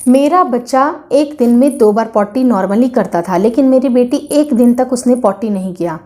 मेरा बच्चा एक दिन में 2 बार पॉटी नॉर्मली करता था, लेकिन मेरी बेटी एक दिन तक उसने पॉटी नहीं किया।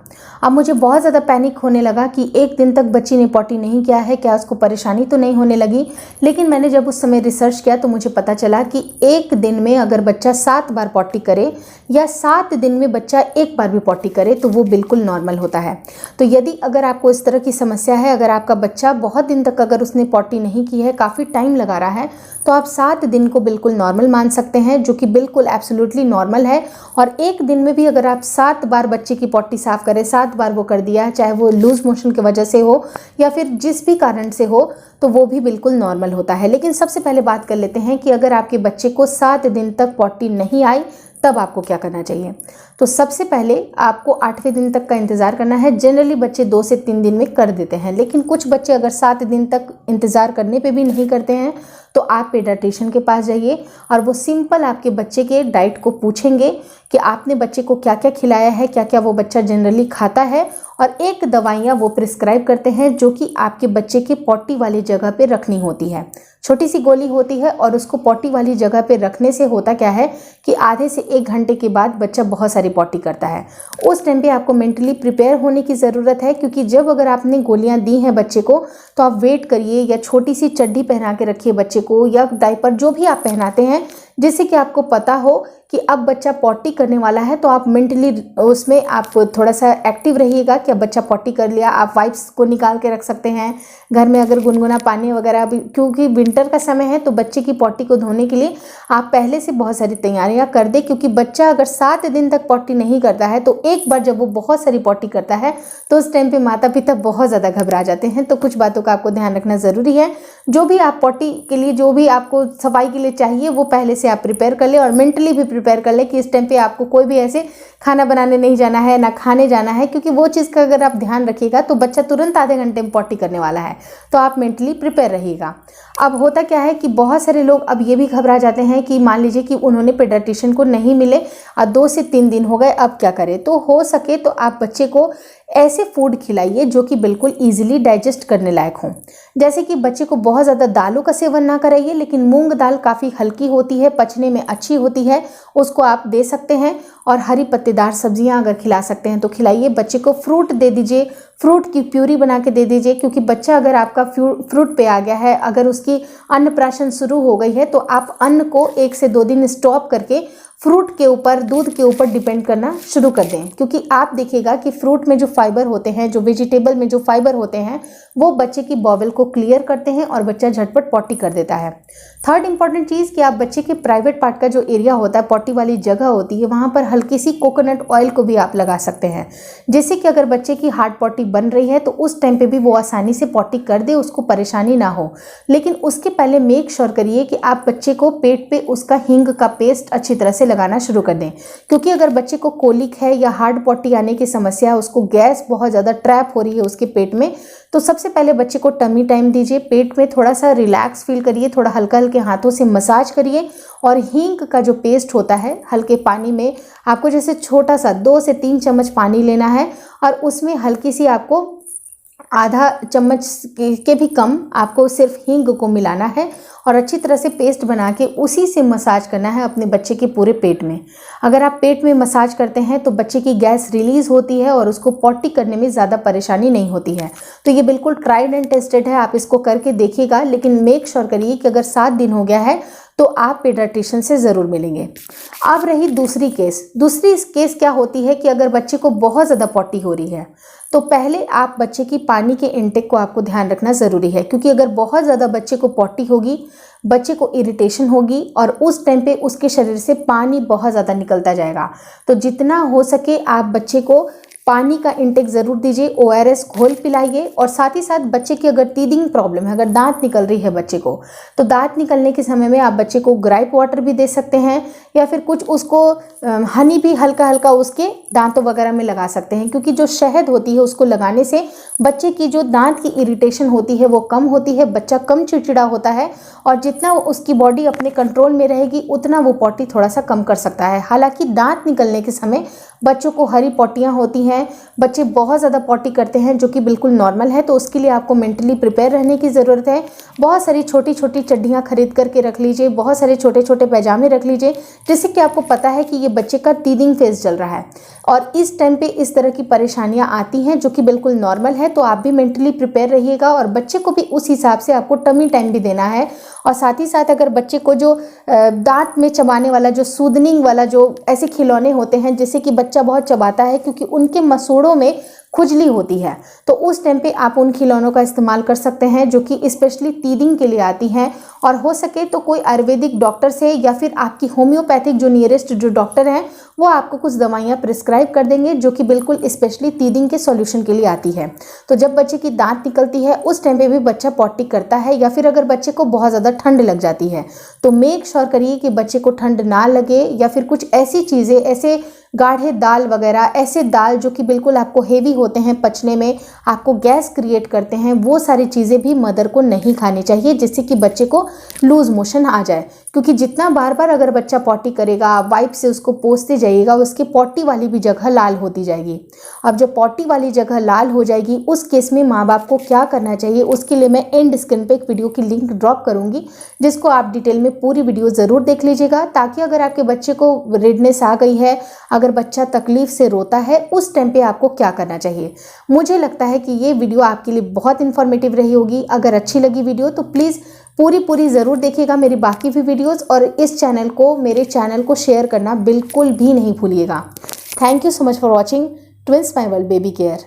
अब मुझे बहुत ज़्यादा पैनिक होने लगा कि एक दिन तक बच्ची ने पॉटी नहीं किया है, क्या उसको परेशानी तो नहीं होने लगी। लेकिन मैंने जब उस समय रिसर्च किया तो मुझे पता चला कि एक दिन में अगर बच्चा 7 बार पॉटी करे या 7 दिन में बच्चा 1 बार भी पॉटी करे तो वो बिल्कुल नॉर्मल होता है। तो यदि अगर आपको इस तरह की समस्या है, अगर आपका बच्चा बहुत दिन तक अगर उसने पॉटी नहीं की है, काफ़ी टाइम लगा रहा है, तो आप 7 दिन को बिल्कुल नॉर्मल मान सकते हैं, जो कि बिल्कुल एब्सोल्युटली नॉर्मल है। और एक दिन में भी अगर आप 7 बार बच्चे की पॉटी साफ करें, 7 बार वो कर दिया है, चाहे वो लूज मोशन की वजह से हो या फिर जिस भी कारण से हो, तो वो भी बिल्कुल नॉर्मल होता है। लेकिन सबसे पहले बात कर लेते हैं कि अगर आपके बच्चे को 7 दिन तक पॉटी नहीं आई तब आपको क्या करना चाहिए। तो सबसे पहले आपको 8वें दिन तक का इंतज़ार करना है। जनरली बच्चे 2 से 3 दिन में कर देते हैं, लेकिन कुछ बच्चे अगर 7 दिन तक इंतज़ार करने पे भी नहीं करते हैं तो आप पीडियाट्रिशियन के पास जाइए और वो सिंपल आपके बच्चे के डाइट को पूछेंगे कि आपने बच्चे को क्या क्या खिलाया है, क्या क्या वो बच्चा जनरली खाता है, और एक दवाइयाँ वो प्रिस्क्राइब करते हैं जो कि आपके बच्चे के पॉटी वाली जगह पे रखनी होती है। छोटी सी गोली होती है और उसको पॉटी वाली जगह पे रखने से होता क्या है कि आधे से 1 घंटे के बाद बच्चा बहुत सारी पॉटी करता है। उस टाइम पे आपको मेंटली प्रिपेयर होने की ज़रूरत है, क्योंकि जब अगर आपने गोलियां दी हैं बच्चे को तो आप वेट करिए, या छोटी सी चड्डी पहना के रखिए बच्चे को, या डायपर जो भी आप पहनाते हैं, जिससे कि आपको पता हो कि अब बच्चा पॉटी करने वाला है। तो आप मेंटली उसमें आप थोड़ा सा एक्टिव रहिएगा कि अब बच्चा पॉटी कर लिया। आप वाइप्स को निकाल के रख सकते हैं घर में, अगर गुनगुना पानी वगैरह भी, क्योंकि विंटर का समय है तो बच्चे की पॉटी को धोने के लिए आप पहले से बहुत सारी तैयारियां कर दें। क्योंकि बच्चा अगर 7 दिन तक पॉटी नहीं करता है तो एक बार जब वो बहुत सारी पॉटी करता है तो उस टाइम पे माता पिता बहुत ज़्यादा घबरा जाते हैं। तो कुछ बातों का आपको ध्यान रखना ज़रूरी है। जो भी आप पॉटी के लिए, जो भी आपको सफाई के लिए चाहिए, वो पहले से आप प्रिपेयर कर ले, और मेंटली भी प्रिपेयर कर ले कि इस टाइम पे आपको कोई भी ऐसे खाना बनाने नहीं जाना है, ना खाने जाना है, क्योंकि वो चीज़ का अगर आप ध्यान रखिएगा तो बच्चा तुरंत आधे घंटे में पॉटी करने वाला है। तो आप मेंटली प्रिपेयर रहिएगा। अब होता क्या है कि बहुत सारे लोग अब ये भी घबरा जाते हैं कि मान लीजिए कि उन्होंने पीडियाट्रिशियन को नहीं मिले और 2 से 3 दिन हो गए, अब क्या करें। तो हो सके तो आप बच्चे को ऐसे फूड खिलाइए जो कि बिल्कुल इजीली डाइजेस्ट करने लायक हों। जैसे कि बच्चे को बहुत ज़्यादा दालों का सेवन ना कराइए, लेकिन मूंग दाल काफ़ी हल्की होती है, पचने में अच्छी होती है, उसको आप दे सकते हैं। और हरी पत्तेदार सब्जियां अगर खिला सकते हैं तो खिलाइए। बच्चे को फ्रूट दे दीजिए, फ्रूट की प्यूरी बना के दे दीजिए, क्योंकि बच्चा अगर आपका फ्रूट पे आ गया है, अगर उसकी अन्नप्राशन शुरू हो गई है, तो आप अन्न को 1 से 2 दिन स्टॉप करके फ्रूट के ऊपर, दूध के ऊपर डिपेंड करना शुरू कर दें। क्योंकि आप देखिएगा कि फ्रूट में जो फाइबर होते हैं, जो वेजिटेबल में जो फाइबर होते हैं, वो बच्चे की बॉवल को क्लियर करते हैं और बच्चा झटपट पॉटी कर देता है। थर्ड इंपॉर्टेंट चीज़ कि आप बच्चे के प्राइवेट पार्ट का जो एरिया होता है, पॉटी वाली जगह होती है, वहाँ पर हल्की सी कोकोनट ऑयल को भी आप लगा सकते हैं, जिससे कि अगर बच्चे की हार्ड पॉटी बन रही है तो उस टाइम पे भी वो आसानी से पॉटी कर दे, उसको परेशानी ना हो। लेकिन उसके पहले मेक श्योर करिए कि आप बच्चे को पेट पे उसका हींग का पेस्ट अच्छी तरह से लगाना शुरू कर दें। क्योंकि अगर बच्चे को कोलिक है या हार्ड पॉटी आने की समस्या है, उसको गैस बहुत ज़्यादा ट्रैप हो रही है उसके पेट में, तो सबसे पहले बच्चे को टमी टाइम दीजिए। पेट में थोड़ा सा रिलैक्स फील करिए, थोड़ा हल्का हल्के हाथों से मसाज करिए, और हींग का जो पेस्ट होता है, हल्के पानी में आपको जैसे छोटा सा 2 से 3 चम्मच पानी लेना है, और उसमें हल्की सी आपको आधा चम्मच के भी कम आपको सिर्फ हींग को मिलाना है, और अच्छी तरह से पेस्ट बना के उसी से मसाज करना है अपने बच्चे के पूरे पेट में। अगर आप पेट में मसाज करते हैं तो बच्चे की गैस रिलीज़ होती है और उसको पॉटी करने में ज़्यादा परेशानी नहीं होती है। तो ये बिल्कुल ट्राइड एंड टेस्टेड है, आप इसको करके देखिएगा। लेकिन मेक श्योर करिए कि अगर 7 दिन हो गया है तो आप पीडियाट्रिशियन से ज़रूर मिलेंगे। अब रही दूसरी केस क्या होती है कि अगर बच्चे को बहुत ज़्यादा पॉटी हो रही है, तो पहले आप बच्चे की पानी के इंटेक को आपको ध्यान रखना ज़रूरी है। क्योंकि अगर बहुत ज़्यादा बच्चे को पॉटी होगी, बच्चे को इरिटेशन होगी, और उस टाइम पे उसके शरीर से पानी बहुत ज़्यादा निकलता जाएगा। तो जितना हो सके आप बच्चे को पानी का इंटेक ज़रूर दीजिए, ORS घोल पिलाइए। और साथ ही साथ बच्चे की अगर टीथिंग प्रॉब्लम है, अगर दांत निकल रही है बच्चे को, तो दांत निकलने के समय में आप बच्चे को ग्राइप वाटर भी दे सकते हैं, या फिर कुछ उसको हनी भी हल्का हल्का उसके दांतों वगैरह में लगा सकते हैं। क्योंकि जो शहद होती है उसको लगाने से बच्चे की जो दांत की इरिटेशन होती है वो कम होती है, बच्चा कम चिड़चिड़ा होता है, और जितना उसकी बॉडी अपने कंट्रोल में रहेगी उतना वो पॉटी थोड़ा सा कम कर सकता है। हालांकि दांत निकलने के समय बच्चों को हरी पॉटियाँ होती हैं, हैं, बच्चे बहुत ज़्यादा पॉटी करते हैं जो कि बिल्कुल नॉर्मल है, तो उसके लिए आपको मेंटली प्रिपेयर रहने की ज़रूरत है। बहुत सारी छोटी छोटी चड्डियाँ खरीद करके रख लीजिए, बहुत सारे छोटे छोटे पैजामे रख लीजिए, जिससे कि आपको पता है कि ये बच्चे का टीदिंग फेज चल रहा है और इस टाइम पे इस तरह की परेशानियां आती हैं जो कि बिल्कुल नॉर्मल है। तो आप भी मेंटली प्रिपेयर रहिएगा और बच्चे को भी उस हिसाब से आपको टमी टाइम भी देना है। और साथ ही साथ अगर बच्चे को जो दांत में चबाने वाला, जो सूदनिंग वाला, जो ऐसे खिलौने होते हैं जिससे कि बच्चा बहुत चबाता है क्योंकि उनके मसूड़ों में खुजली होती है, तो उस टाइम पे आप उन खिलौनों का इस्तेमाल कर सकते हैं जो कि स्पेशली टीदिंग के लिए आती हैं। और हो सके तो कोई आयुर्वेदिक डॉक्टर से या फिर आपकी होम्योपैथिक जो नियरेस्ट जो डॉक्टर हैं वो आपको कुछ दवाइयाँ प्रिस्क्राइब कर देंगे जो कि बिल्कुल स्पेशली टीदिंग के सॉल्यूशन के लिए आती है। तो जब बच्चे की दांत निकलती है उस टाइम पे भी बच्चा पॉटी करता है या फिर अगर बच्चे को बहुत ज़्यादा ठंड लग जाती है तो मेक श्योर करिए कि बच्चे को ठंड ना लगे, या फिर कुछ ऐसी चीज़ें, ऐसे गाढ़े दाल वगैरह, ऐसे दाल जो कि बिल्कुल आपको हेवी होते हैं पचने में, आपको गैस क्रिएट करते हैं, वो सारी चीज़ें भी मदर को नहीं खानी चाहिए जिससे कि बच्चे को लूज मोशन आ जाए। क्योंकि जितना बार बार अगर बच्चा पॉटी करेगा, वाइप से उसको पोंछते जाइएगा, उसकी पॉटी वाली भी जगह लाल होती जाएगी। अब जब पॉटी वाली जगह लाल हो जाएगी उस केस में माँ बाप को क्या करना चाहिए, उसके लिए मैं एंड स्क्रीन पे एक वीडियो की लिंक ड्रॉप करूँगी जिसको आप डिटेल में पूरी वीडियो ज़रूर देख लीजिएगा, ताकि अगर आपके बच्चे को रेडनेस आ गई है, अगर बच्चा तकलीफ से रोता है, उस टाइम पे आपको क्या करना चाहिए। मुझे लगता है कि ये वीडियो आपके लिए बहुत इन्फॉर्मेटिव रही होगी। अगर अच्छी लगी वीडियो तो प्लीज़ पूरी ज़रूर देखिएगा मेरी बाकी भी वीडियोस, और इस चैनल को, मेरे चैनल को शेयर करना बिल्कुल भी नहीं भूलिएगा। Thank you so much for watching twins my world baby care.